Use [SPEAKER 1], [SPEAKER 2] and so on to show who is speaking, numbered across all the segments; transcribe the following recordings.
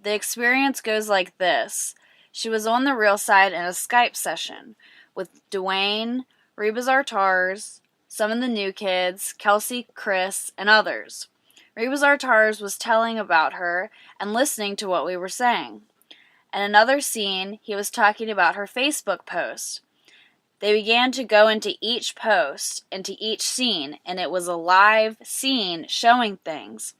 [SPEAKER 1] The experience goes like this. She was on the real side in a Skype session with Duane, RealPurpose, some of the new kids, Kelsey, Chris, and others. RealPurpose was telling about her and listening to what we were saying. In another scene, he was talking about her Facebook post. They began to go into each post, into each scene, and it was a live scene showing things.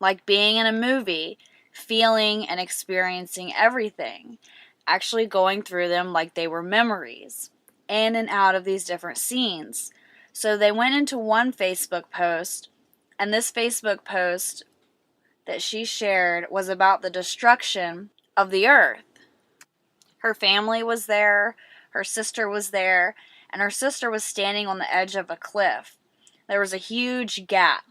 [SPEAKER 1] Like being in a movie, feeling and experiencing everything, actually going through them like they were memories, in and out of these different scenes. So they went into one Facebook post, and this Facebook post that she shared was about the destruction of the earth. Her family was there, her sister was there, and her sister was standing on the edge of a cliff. There was a huge gap.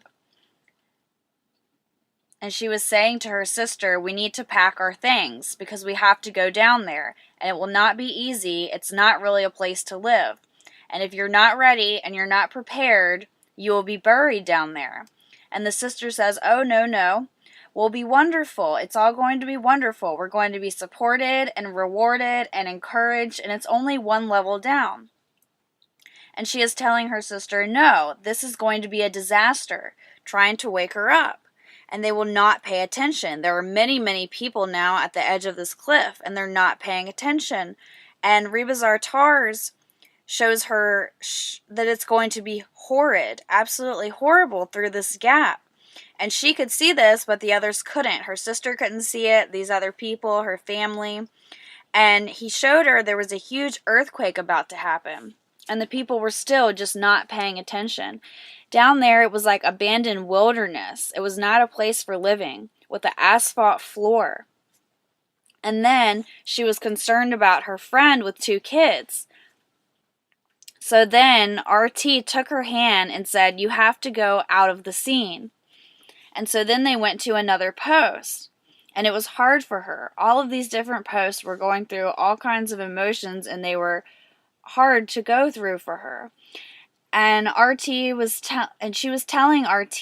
[SPEAKER 1] And she was saying to her sister, we need to pack our things because we have to go down there. And it will not be easy. It's not really a place to live. And if you're not ready and you're not prepared, you will be buried down there. And the sister says, oh, no. We'll be wonderful. It's all going to be wonderful. We're going to be supported and rewarded and encouraged. And it's only one level down. And she is telling her sister, no, this is going to be a disaster, trying to wake her up. And they will not pay attention. There are many, many people now at the edge of this cliff, and they're not paying attention. And RealPurpose shows her that it's going to be horrid, absolutely horrible through this gap. And she could see this, but the others couldn't. Her sister couldn't see it, these other people, her family. And he showed her there was a huge earthquake about to happen. And the people were still just not paying attention. Down there, it was like abandoned wilderness. It was not a place for living, with an asphalt floor. And then she was concerned about her friend with 2 kids. So then RT took her hand and said, you have to go out of the scene. And so then they went to another post. And it was hard for her. All of these different posts were going through all kinds of emotions, and they were hard to go through for her. And she was telling RT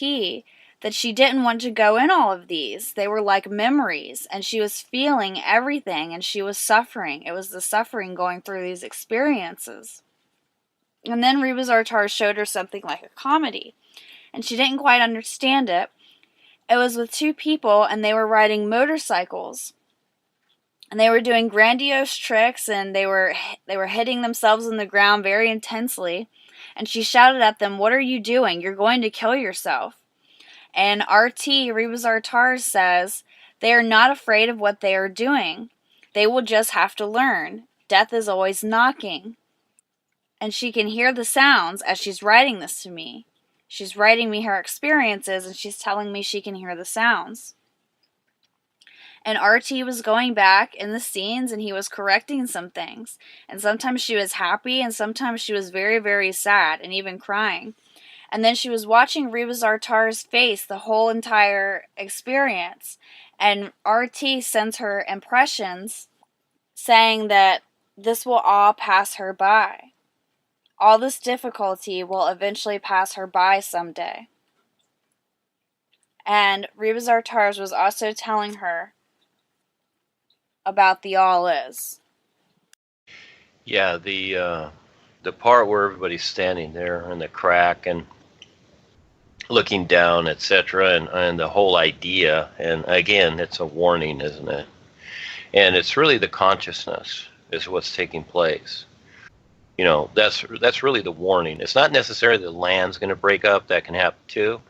[SPEAKER 1] that she didn't want to go in all of these. They were like memories, and she was feeling everything, and she was suffering. It was the suffering going through these experiences. And then RealPurpose showed her something like a comedy, and she didn't quite understand it. It was with 2 people, and they were riding motorcycles. And they were doing grandiose tricks, and they were hitting themselves in the ground very intensely. And she shouted at them, what are you doing? You're going to kill yourself. And RealPurpose says, they are not afraid of what they are doing. They will just have to learn. Death is always knocking. And she can hear the sounds as she's writing this to me. She's writing me her experiences, and she's telling me she can hear the sounds. And RT was going back in the scenes, and he was correcting some things. And sometimes she was happy, and sometimes she was very, very sad, and even crying. And then she was watching RealPurpose's face the whole entire experience. And RT sends her impressions saying that this will all pass her by. All this difficulty will eventually pass her by someday. And RealPurpose was also telling her about the all is.
[SPEAKER 2] Yeah, the part where everybody's standing there in the crack and looking down, etc., and the whole idea. And again, it's a warning, isn't it? And it's really the consciousness is what's taking place. You know, that's really the warning. It's not necessarily the land's going to break up. That can happen too.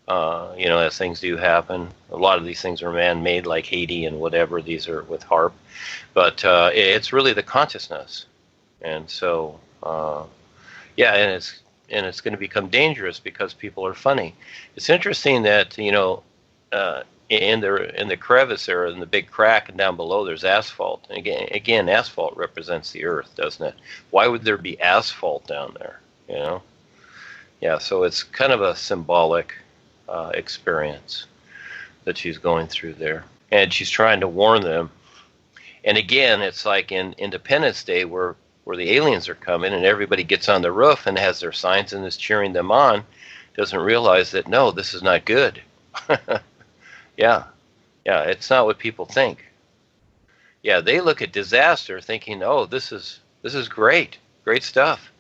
[SPEAKER 2] You know, as things do happen. A lot of these things are man-made, like Haiti and whatever. These are with HAARP. But it's really the consciousness. And so, yeah, and it's going to become dangerous because people are funny. It's interesting that, you know, in the crevice there, in the big crack and down below, there's asphalt. And again, asphalt represents the earth, doesn't it? Why would there be asphalt down there? You know? Yeah, so it's kind of a symbolic experience that she's going through there. And she's trying to warn them. And again, it's like in Independence Day where the aliens are coming and everybody gets on the roof and has their signs and is cheering them on, doesn't realize that, no, this is not good. Yeah, Yeah, it's not what people think. Yeah, they look at disaster thinking, oh, this is great. Great stuff.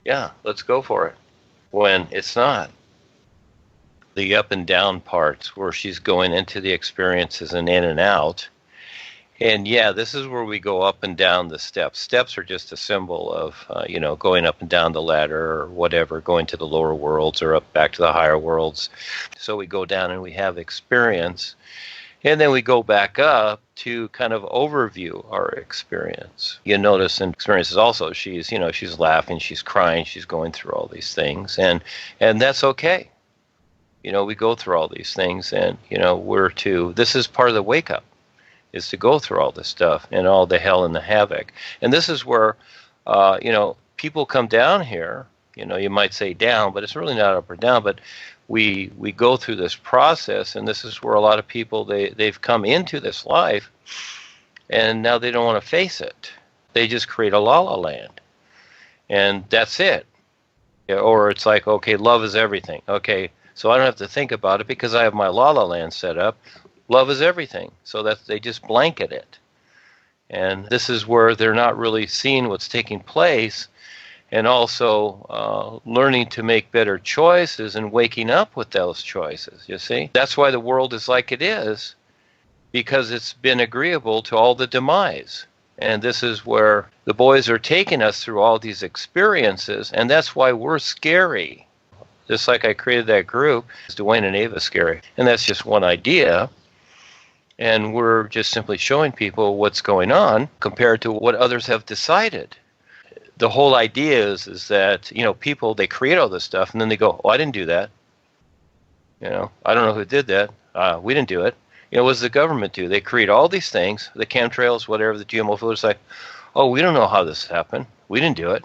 [SPEAKER 2] Yeah, let's go for it. When it's not. The up and down parts where she's going into the experiences and in and out. And yeah, this is where we go up and down the steps. Steps are just a symbol of, going up and down the ladder or whatever, going to the lower worlds or up back to the higher worlds. So we go down and we have experience. And then we go back up to kind of overview our experience. You notice in experiences also, she's laughing, she's crying, she's going through all these things. And that's okay. We go through all these things and, this is part of the wake up. Is to go through all this stuff and all the hell and the havoc. And this is where, people come down here, you might say down, but it's really not up or down, but we go through this process, and this is where a lot of people, they've come into this life, and now they don't want to face it. They just create a la-la land, and that's it. Or it's like, okay, love is everything. Okay, so I don't have to think about it because I have my la-la land set up. Love is everything, so that they just blanket it. And this is where they're not really seeing what's taking place and also learning to make better choices and waking up with those choices, you see? That's why the world is like it is, because it's been agreeable to all the demise. And this is where the boys are taking us through all these experiences, and that's why we're scary. Just like I created that group, Duane and Ava Scary. And that's just one idea. And we're just simply showing people what's going on compared to what others have decided. The whole idea is that, people, they create all this stuff and then they go, oh, I didn't do that. I don't know who did that. We didn't do it. What does the government do? They create all these things, the chemtrails, whatever, the GMO food. It's like, oh, we don't know how this happened. We didn't do it.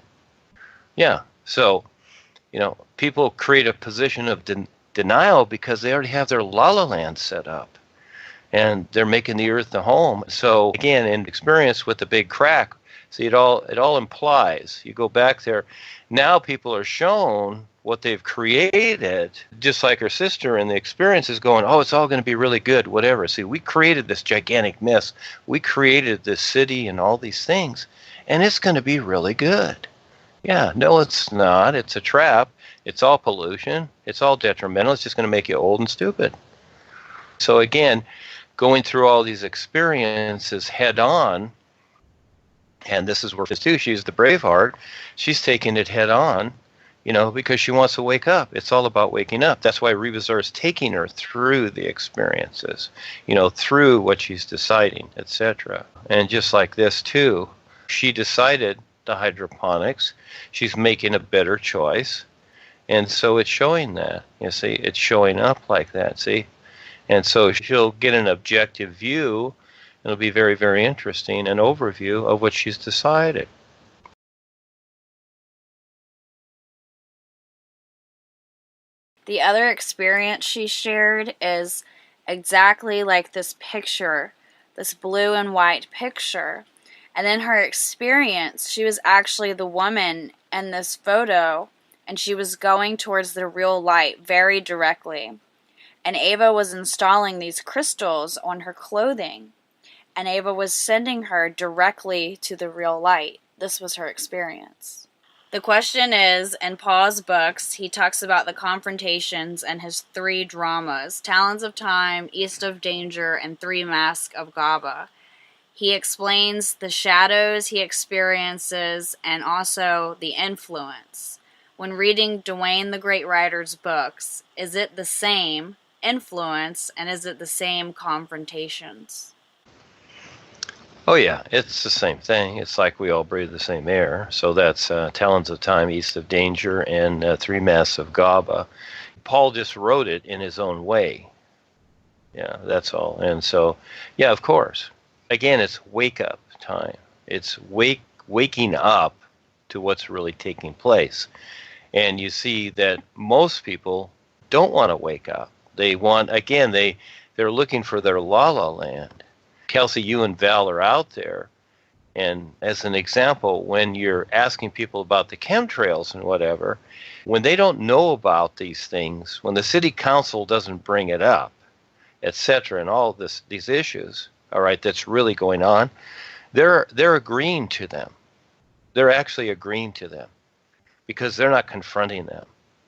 [SPEAKER 2] Yeah. So, people create a position of denial because they already have their la-la land set up. And they're making the earth the home. So again, in experience with the big crack, see, it all implies. You go back there. Now people are shown what they've created, just like her sister in the experience is going, oh, it's all going to be really good, whatever. See, we created this gigantic mess. We created this city and all these things, and it's going to be really good. Yeah, no, it's not. It's a trap. It's all pollution. It's all detrimental. It's just going to make you old and stupid. So again, going through all these experiences head on, and this is where too, she's the Braveheart. She's taking it head on, because she wants to wake up. It's all about waking up. That's why Rebazar is taking her through the experiences, through what she's deciding, etc. And just like this too, she decided the hydroponics. She's making a better choice. And so it's showing that, see, it's showing up like that, see? And so she'll get an objective view. It'll be very, very interesting, an overview of what she's decided.
[SPEAKER 1] The other experience she shared is exactly like this picture, this blue and white picture. And in her experience, she was actually the woman in this photo, and she was going towards the real light very directly. And Ava was installing these crystals on her clothing. And Ava was sending her directly to the real light. This was her experience. The question is, in Paul's books, he talks about the confrontations and his 3 dramas, Talons of Time, East of Danger, and 3 Masks of Gaba. He explains the shadows he experiences and also the influence. When reading Duane the Great Writer's books, is it the same influence and is it the same confrontations?
[SPEAKER 2] Oh yeah, it's the same thing. It's like we all breathe the same air. So that's Talons of Time, East of Danger, and 3 Masks of Gaba. Paul just wrote it in his own way. Yeah, that's all. And so, yeah, of course. Again, it's wake-up time. It's waking up to what's really taking place. And you see that most people don't want to wake up. They want, again, they're looking for their la-la land. Kelsey, you and Val are out there. And as an example, when you're asking people about the chemtrails and whatever, when they don't know about these things, when the city council doesn't bring it up, etc., and all these issues, all right, that's really going on, they're agreeing to them. They're actually agreeing to them because they're not confronting them.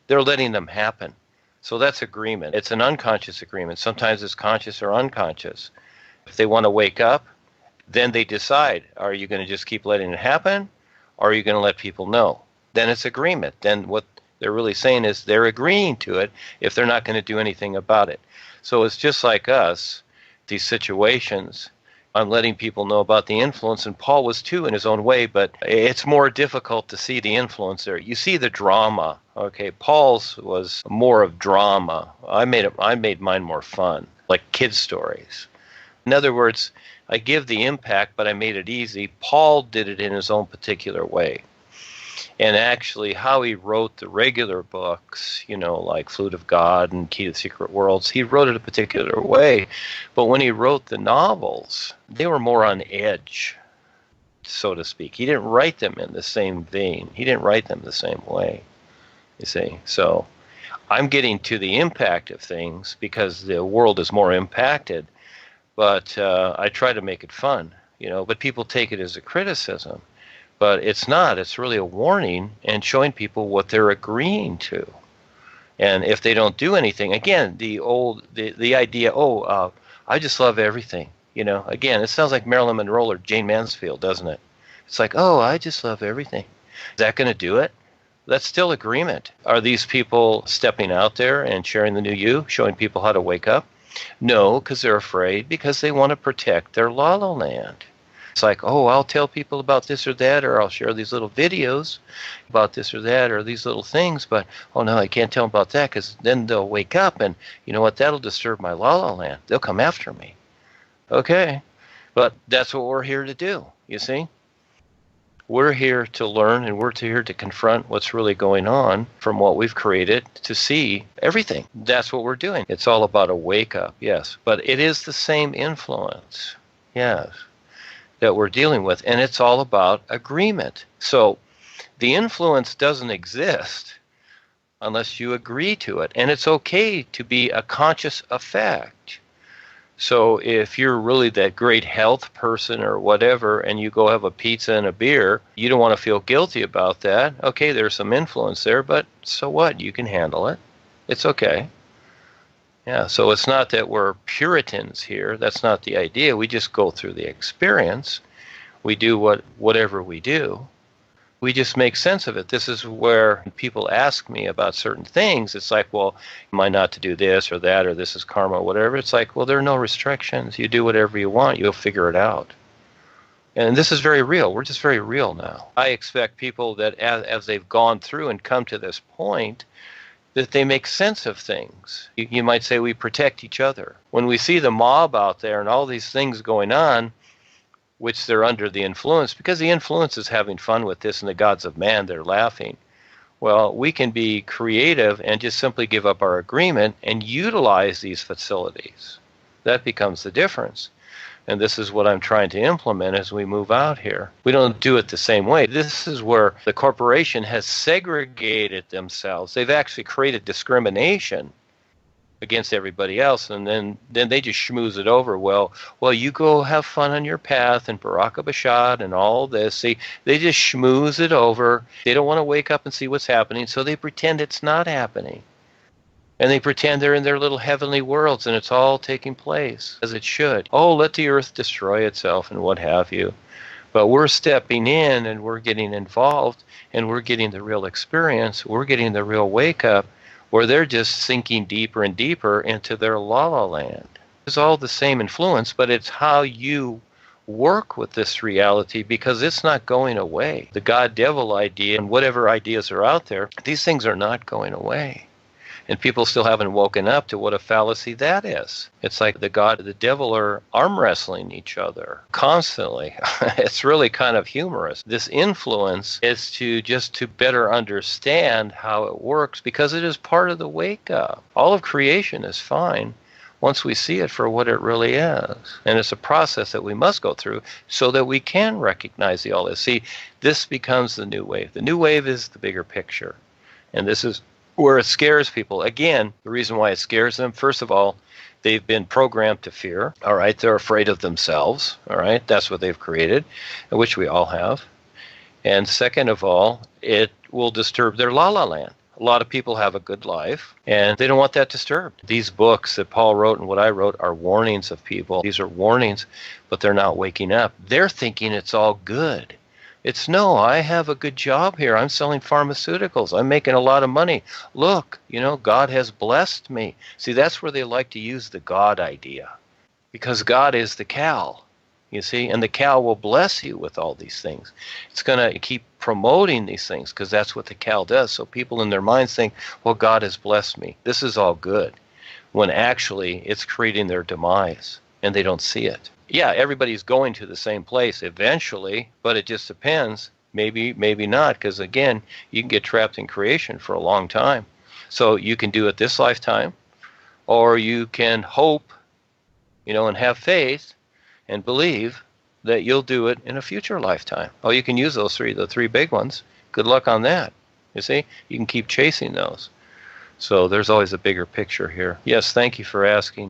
[SPEAKER 2] They're letting them happen. So that's agreement. It's an unconscious agreement. Sometimes it's conscious or unconscious. If they want to wake up, then they decide, are you going to just keep letting it happen, or are you going to let people know? Then it's agreement. Then what they're really saying is they're agreeing to it if they're not going to do anything about it. So it's just like us, these situations. I'm letting people know about the influence, and Paul was too in his own way, but it's more difficult to see the influence there. You see the drama. Okay, Paul's was more of drama. I made mine more fun, like kid stories. In other words, I give the impact, but I made it easy. Paul did it in his own particular way. And actually, how he wrote the regular books, like Flute of God and Key to the Secret Worlds, he wrote it a particular way. But when he wrote the novels, they were more on edge, so to speak. He didn't write them in the same vein. He didn't write them the same way, you see. So I'm getting to the impact of things because the world is more impacted. But I try to make it fun, but people take it as a criticism. But it's not. It's really a warning and showing people what they're agreeing to. And if they don't do anything, again, the idea, I just love everything. Again, it sounds like Marilyn Monroe or Jane Mansfield, doesn't it? It's like, I just love everything. Is that going to do it? That's still agreement. Are these people stepping out there and sharing the new you, showing people how to wake up? No, because they're afraid, because they want to protect their la-la land. It's like, I'll tell people about this or that, or I'll share these little videos about this or that, or these little things, but, no, I can't tell them about that, because then they'll wake up, and you know what, that'll disturb my la-la land. They'll come after me. Okay, but that's what we're here to do, you see? We're here to learn, and we're here to confront what's really going on from what we've created to see everything. That's what we're doing. It's all about a wake-up, yes, but it is the same influence, yes, that we're dealing with, and it's all about agreement. So the influence doesn't exist unless you agree to it, and it's okay to be a conscious effect. So if you're really that great health person or whatever, and you go have a pizza and a beer, you don't want to feel guilty about that. Okay, there's some influence there, but so what? You can handle it. It's okay. Yeah, so it's not that we're Puritans here. That's not the idea. We just go through the experience. We do whatever we do. We just make sense of it. This is where people ask me about certain things. It's like, well, am I not to do this or that, or this is karma, or whatever? It's like, well, there are no restrictions. You do whatever you want. You'll figure it out. And this is very real. We're just very real now. I expect people that as they've gone through and come to this point, that they make sense of things. You might say we protect each other. When we see the mob out there and all these things going on, which they're under the influence, because the influence is having fun with this and the gods of man, they're laughing. Well, we can be creative and just simply give up our agreement and utilize these facilities. That becomes the difference. And this is what I'm trying to implement as we move out here. We don't do it the same way. This is where the corporation has segregated themselves. They've actually created discrimination against everybody else, and then they just schmooze it over. Well, you go have fun on your path and Baraka Bashad and all this. See, they just schmooze it over. They don't want to wake up and see what's happening, so they pretend it's not happening. And they pretend they're in their little heavenly worlds, and it's all taking place as it should. Let the earth destroy itself and what have you. But we're stepping in, and we're getting involved, and we're getting the real experience. We're getting the real wake-up, where they're just sinking deeper and deeper into their la-la land. It's all the same influence, but it's how you work with this reality, because it's not going away. The God-devil idea and whatever ideas are out there, these things are not going away. And people still haven't woken up to what a fallacy that is. It's like the God and the devil are arm wrestling each other constantly. It's really kind of humorous. This influence is to better understand how it works, because it is part of the wake up. All of creation is fine once we see it for what it really is. And it's a process that we must go through so that we can recognize the all this. See, this becomes the new wave. The new wave is the bigger picture. And this is where it scares people. Again, the reason why it scares them, first of all, they've been programmed to fear. All right, they're afraid of themselves. All right, that's what they've created, which we all have. And second of all, it will disturb their la-la land. A lot of people have a good life, and they don't want that disturbed. These books that Paul wrote and what I wrote are warnings of people. These are warnings, but they're not waking up. They're thinking it's all good. It's no, I have a good job here. I'm selling pharmaceuticals. I'm making a lot of money. Look, God has blessed me. See, that's where they like to use the God idea, because God is the cow, you see, and the cow will bless you with all these things. It's going to keep promoting these things because that's what the cow does. So people in their minds think, well, God has blessed me. This is all good, when actually it's creating their demise, and they don't see it. Yeah, everybody's going to the same place eventually, but it just depends. Maybe, maybe not, because again, you can get trapped in creation for a long time. So you can do it this lifetime, or you can hope, and have faith and believe that you'll do it in a future lifetime. Oh, you can use the three big ones. Good luck on that. You see, you can keep chasing those. So there's always a bigger picture here. Yes, thank you for asking.